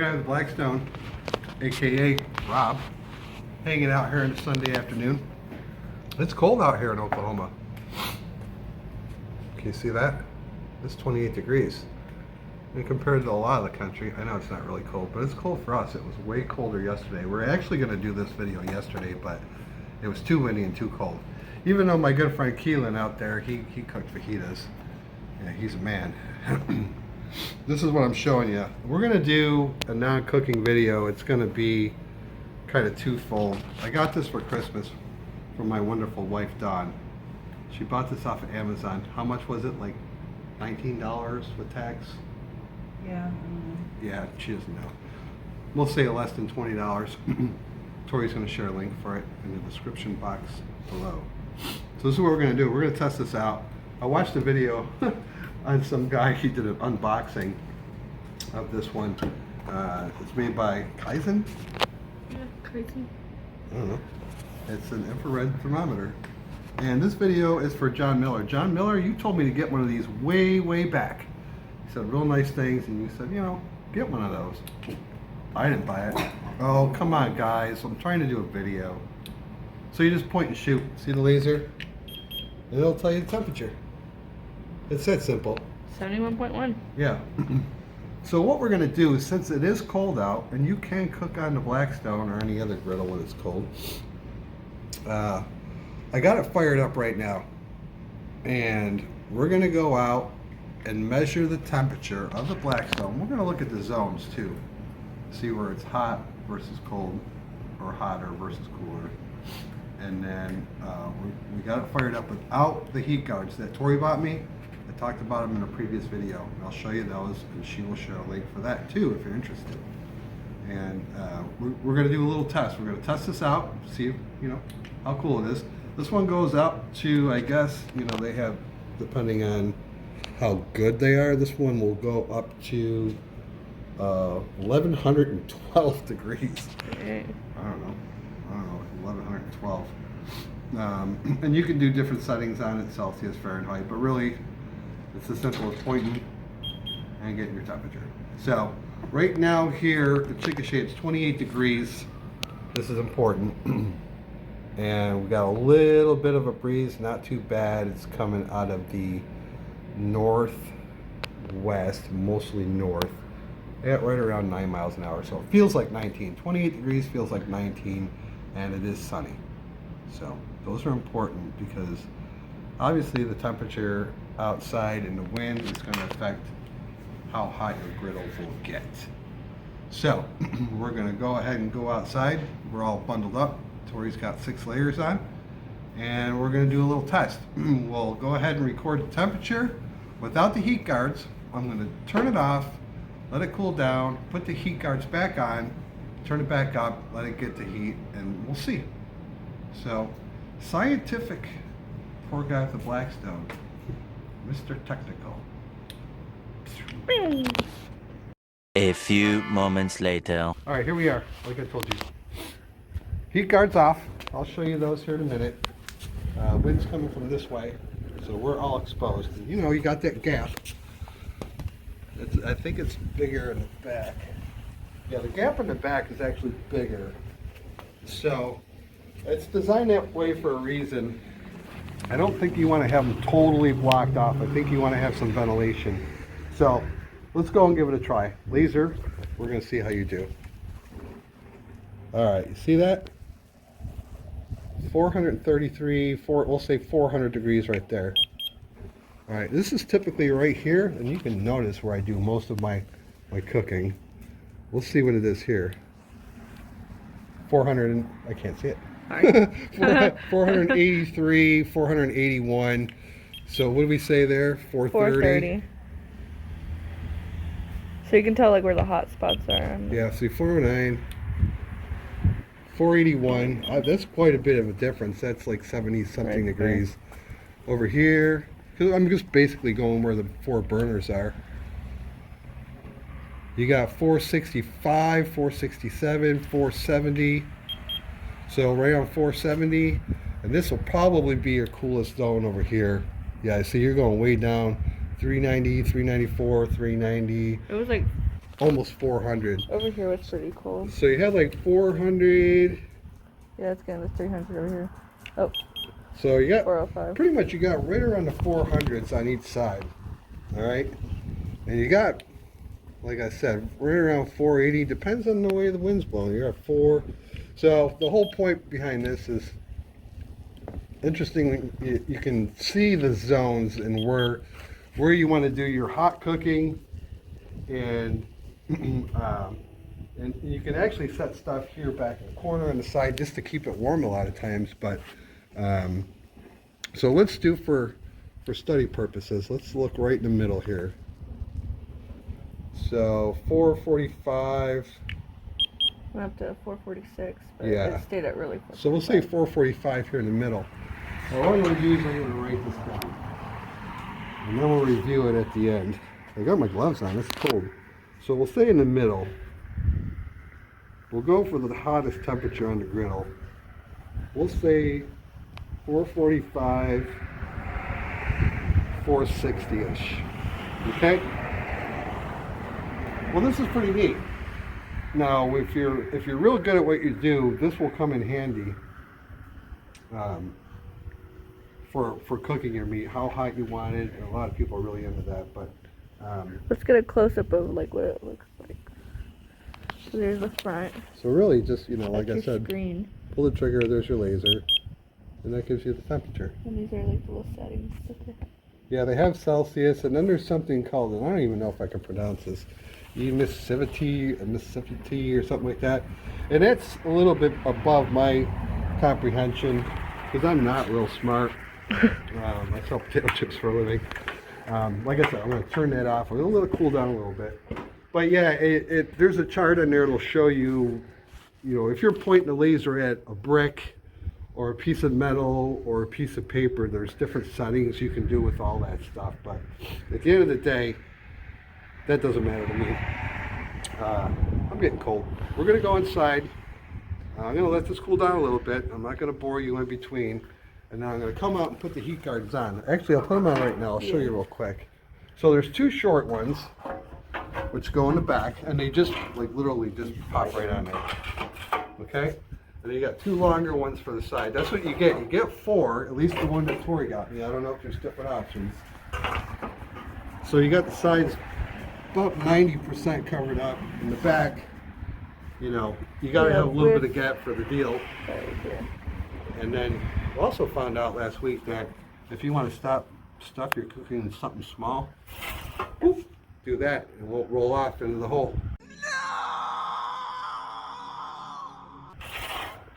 guy with Blackstone, aka Rob, hanging out here on a Sunday afternoon. It's cold out here in Oklahoma. Can you see that? It's 28 degrees. And compared to a lot of the country, I know it's not really cold, but it's cold for us. It was way colder yesterday. We were actually going to do this video yesterday, but it was too windy and too cold. Even though my good friend Keelan out there, he cooked fajitas. Yeah, he's a man. This is what I'm showing you. We're going to do a non-cooking video. It's going to be kind of twofold. I got this for Christmas from my wonderful wife, Dawn. She bought this off of Amazon. How much was it? Like $19 with tax? Yeah. Yeah, she doesn't know. We'll say less than $20. Tori's going to share a link for it in the description box below. So this is what we're going to do. We're going to test this out. I watched a video on some guy. He did an unboxing of this one. It's made by Kaizen. Yeah, crazy. I don't know. It's an infrared thermometer. And this video is for John Miller. John Miller, you told me to get one of these way back. You said real nice things, and you said, you know, get one of those. I didn't buy it. Oh, come on, guys. I'm trying to do a video. So you just point and shoot. See the laser? And it'll tell you the temperature. It's that simple. 71.1. Yeah. So what we're going to do is, since it is cold out, and you can cook on the Blackstone or any other griddle when it's cold, I got it fired up right now. And we're going to go out and measure the temperature of the Blackstone. We're going to look at the zones too. See where it's hot versus cold, or hotter versus cooler. And then we got it fired up without the heat guards that Tori bought me. I talked about them in a previous video, and I'll show you those, and she will share a link for that too if you're interested. And we're going to do a little test. We're going to test this out, see you know how cool it is. This one goes up to, I guess, you know, they have, depending on how good they are, this one will go up to 1112 degrees. Okay. I don't know, 1112. And you can do different settings on it, Celsius, Fahrenheit, but really it's as simple as pointing and getting your temperature. So right now here at Chickasha, it's 28 degrees. This is important. And we got a little bit of a breeze, not too bad. It's coming out of the northwest, mostly north, at right around 9 miles an hour. So it feels like 19. 28 degrees feels like 19, and it is sunny. So those are important because obviously the temperature outside and the wind is going to affect how hot your griddles will get. So we're going to go ahead and go outside. We're all bundled up. Tori's got 6 layers on, and we're going to do a little test. We'll go ahead and record the temperature without the heat guards. I'm going to turn it off, let it cool down, put the heat guards back on, turn it back up, let it get to heat, and we'll see. So, scientific, poor guy with the Blackstone, Mr. Technical. A few moments later. All right, here we are, like I told you. Heat guards off. I'll show you those here in a minute. Wind's coming from this way, so we're all exposed. And, you know, you got that gap. I think it's bigger in the back. Yeah, the gap in the back is actually bigger. So it's designed that way for a reason. I don't think you want to have them totally blocked off. I think you want to have some ventilation. So let's go and give it a try. Laser, we're going to see how you do. All right, you see that? 433, we'll say 400 degrees right there. All right, this is typically right here, and you can notice where I do most of my cooking. We'll see what it is here. 400, I can't see it. 483, 481. So what did we say there? 430? 430. So you can tell like where the hot spots are. Yeah, see 409, 481. That's quite a bit of a difference. That's like 70 something Right degrees. Over here, because I'm just basically going where the 4 burners are. You got 465, 467, 470. So right on 470, and this will probably be your coolest zone over here. Yeah, see you're going way down. 390, 394, 390. It was like almost 400. Over here was pretty cold. So you had like 400. Yeah, it's getting to 300 over here. Oh, So you got 405. pretty much you got right around the 400s on each side. All right, and you got, like I said, right around 480. Depends on the way the wind's blowing. You got 4. So the whole point behind this is, interestingly, you can see the zones and where you want to do your hot cooking, and and you can actually set stuff here back in the corner on the side just to keep it warm a lot of times. But so let's do for study purposes. Let's look right in the middle here. So 445. Went up to 446, but Yeah. it stayed at really. So we'll say 445 here in the middle. Now what I'm going to do is I'm going to write this down, and then we'll review it at the end. I got my gloves on. It's cold. So we'll say in the middle. We'll go for the hottest temperature on the griddle. We'll say 445, 460-ish. Okay? Well, this is pretty neat. Now, if you're real good at what you do, this will come in handy for cooking your meat. How hot you want it. A lot of people are really into that, but Let's get a close up of like what it looks like. So there's the front. so really, just like That's I your said, screen. pull the trigger. There's your laser, and that gives you the temperature. And these are like the little settings that they have. Yeah, they have Celsius, and then there's something called, and I don't even know if I can pronounce this, Mississippi or something like that. And that's a little bit above my comprehension, because I'm not real smart. I sell potato chips for a living. Like I said, I'm going to turn that off. I'm going to let it cool down a little bit. But yeah, there's a chart in there that'll show you, if you're pointing the laser at a brick, or a piece of metal, or a piece of paper, there's different settings you can do with all that stuff. But at the end of the day, that doesn't matter to me. I'm getting cold. We're gonna go inside. I'm gonna let this cool down a little bit. I'm not gonna bore you in between. And now I'm gonna come out and put the heat guards on. Actually, I'll put them on right now. I'll show you real quick. So there's 2 short ones, which go in the back, and they just literally just pop right on there. Okay? And then you got 2 longer ones for the side. That's what you get. You get 4, at least the one that Tori got me. I don't know if there's different options. So you got the sides about 90% covered up. In the back, you got to have a little bit of gap for the deal. And then we also found out last week that if you want to stuff your cooking in something small, poof, do that, and it won't roll off into the hole.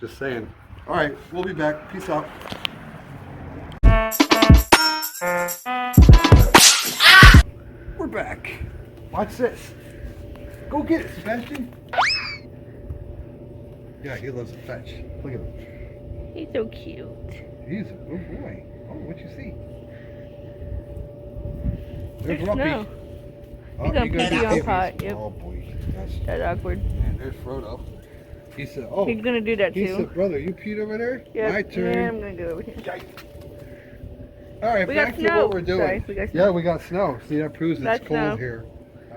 Just saying. All right, we'll be back. Peace out. We're back. Watch this. Go get it, Sebastian. Yeah, he loves to fetch. Look at him. He's so cute. He's a good boy. Oh, what you see? There's There's Ruppy. snow. Oh, He's gonna you pee got on babies. pot, yep. Oh boy, That's awkward. and there's Frodo. He said, "Oh, He's gonna do that he too. said, brother, you peed over there? Yep. My turn." Yeah, I'm gonna go over here. All right, We got back to snow. what we're doing. Sorry, we got snow. Yeah, we got snow. See, that proves That's it's cold snow. here.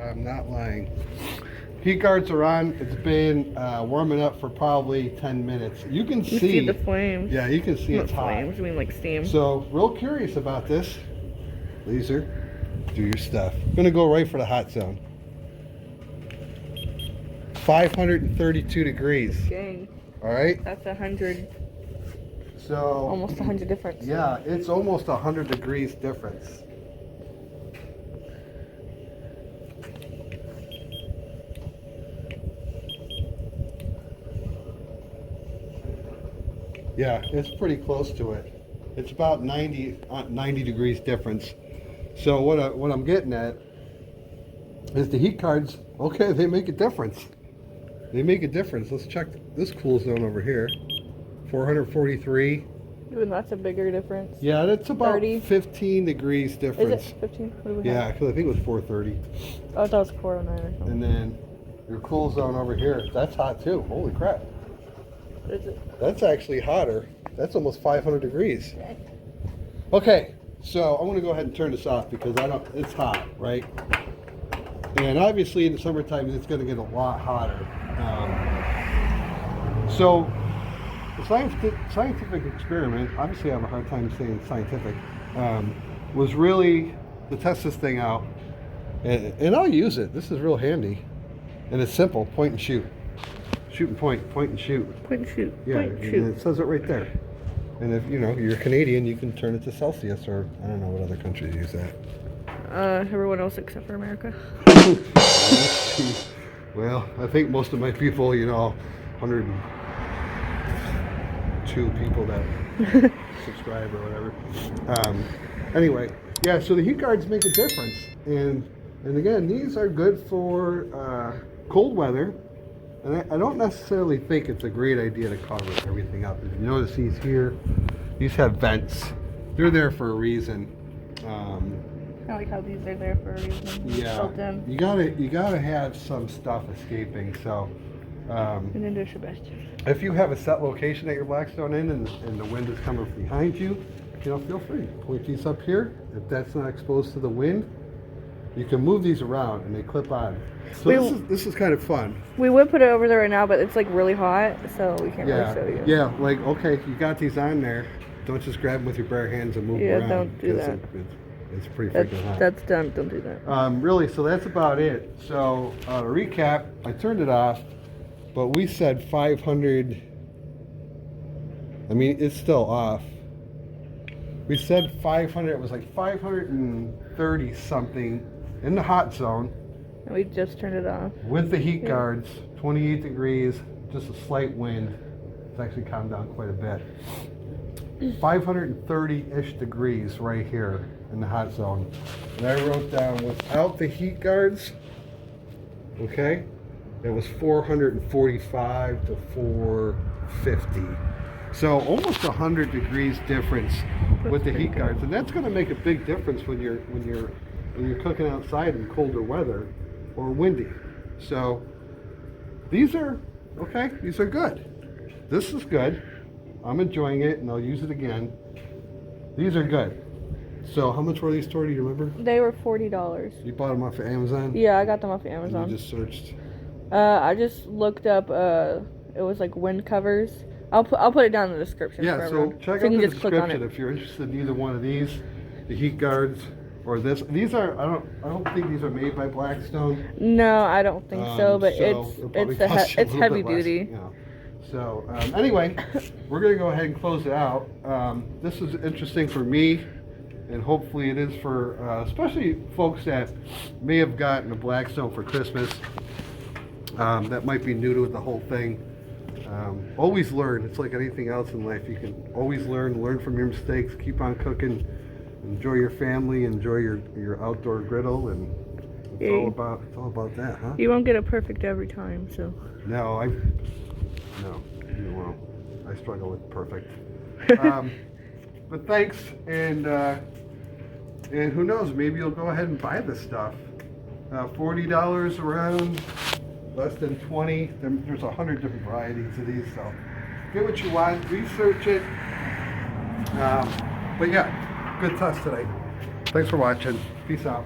I'm not lying. Heat guards are on. It's been warming up for probably 10 minutes. You can You see. see the flames. Yeah, you can see Not it's hot. flames, I mean like steam. So, real curious about this. Laser, do your stuff. I'm gonna go right for the hot zone. 532 degrees. Dang, All right. that's 100, So almost 100 difference. yeah, it's almost 100 degrees difference. Yeah, it's pretty close to it. It's about 90 degrees difference. So what I'm getting at is the heat cards, okay, they make a difference. They make a difference. Let's check this cool zone over here. 443. Even that's a bigger difference. Yeah, that's about 30. 15 degrees Is difference. it 15? What do we Yeah, have? because I think it was 430. Oh, I thought it was 409 or something. And then your cool zone over here, that's hot too. Holy crap. What is it? That's actually hotter. That's almost 500 degrees. Okay, so I'm going to go ahead and turn this off because it's hot, right? And obviously in the summertime it's going to get a lot hotter. So the scientific experiment, obviously I have a hard time saying scientific, was really to test this thing out. And I'll use it. This is real handy. And it's simple, point and shoot. Shoot and point and shoot. Point and shoot. Yeah, Point and and shoot. it says it right there. And if you're Canadian, you can turn it to Celsius, or I don't know what other countries use that. Everyone else except for America. Well, I think most of my people, 102 people that subscribe or whatever. Anyway, yeah, so the heat guards make a difference. And again, these are good for cold weather. And I don't necessarily think it's a great idea to cover everything up. If you notice these have vents. They're there for a reason. I like how these are there for a reason. Yeah, Built in. you gotta have some stuff escaping. So, And then there's Sebastian. if you have a set location that your Blackstone in, and the wind is coming behind you, feel free. Point these up here. If that's not exposed to the wind, you can move these around and they clip on. So this is kind of fun. We would put it over there right now, but it's like really hot, so we can't really show you. Yeah, like, okay, you got these on there. Don't just grab them with your bare hands and move them around. Don't do 'cause that. It's pretty freaking hot. That's dumb. Don't do that. Really, so that's about it. So, to recap, I turned it off, but we said 500. I mean, it's still off. We said 500. It was like 530 something in the hot zone. And we just turned it off. With the heat guards, 28 degrees, just a slight wind. It's actually calmed down quite a bit. 530-ish degrees right here in the hot zone. And I wrote down without the heat guards, okay, it was 445 to 450. So almost 100 degrees difference with the heat guards. And that's going to make a big difference when you're cooking outside in colder weather or windy. So these are okay. These are good. This is good. I'm enjoying it, and I'll use it again. These are good. So how much were these, Tori? Do you remember? They were $40. You bought them off of Amazon? Yeah, I got them off of And Amazon. you just searched. I just looked up. It was like wind covers. I'll put it down in the description. Yeah. for So everyone. check you out can the just click on description it. if you're interested in either one of these, the heat guards or this. These are I don't think these are made by Blackstone. No, I don't think so. But it'll probably cost you a it's little heavy bit less, duty. So anyway, we're gonna go ahead and close it out. This is interesting for me, and hopefully it is for especially folks that may have gotten a Blackstone for Christmas. That might be new to the whole thing. Always learn. It's like anything else in life. You can always learn from your mistakes, keep on cooking, enjoy your family, enjoy your outdoor griddle, and it's all about that, huh? You won't get it perfect every time, so. No, you won't. I struggle with perfect. But thanks, and who knows? Maybe you'll go ahead and buy this stuff. $40 around, less than 20. There's 100 different varieties of these, so get what you want, research it. But yeah, good test today. Thanks for watching. Peace out.